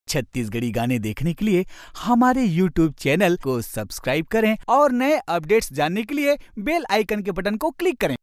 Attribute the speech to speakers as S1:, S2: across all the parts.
S1: छत्तीसगढ़ी गाने देखने के लिए हमारे YouTube चैनल को सब्सक्राइब करें और नए अपडेट्स जानने के लिए बेल आइकन के बटन को क्लिक करें।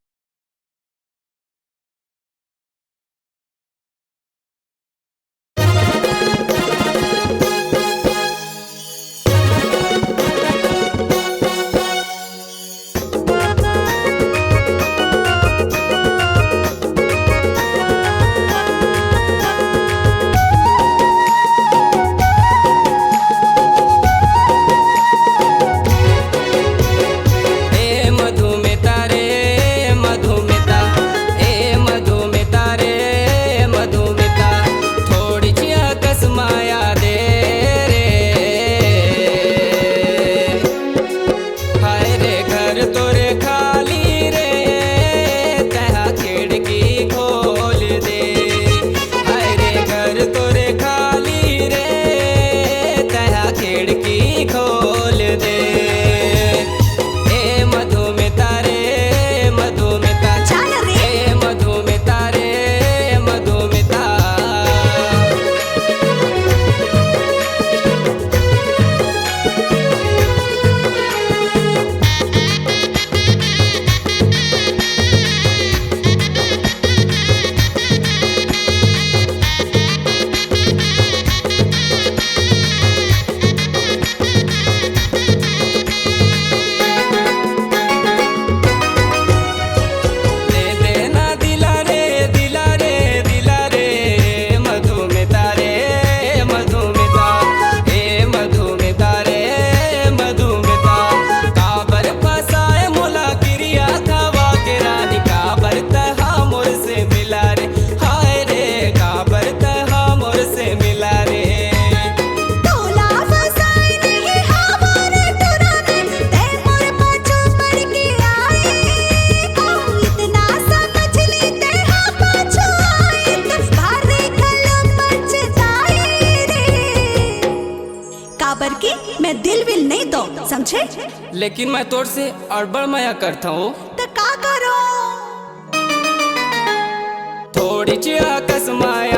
S2: काबर की मैं दिल विल नहीं दो समझे।
S3: लेकिन मैं तोर से अड़बड़ माया करता हूँ
S2: तो का करो
S3: थोड़ी चिया कस माया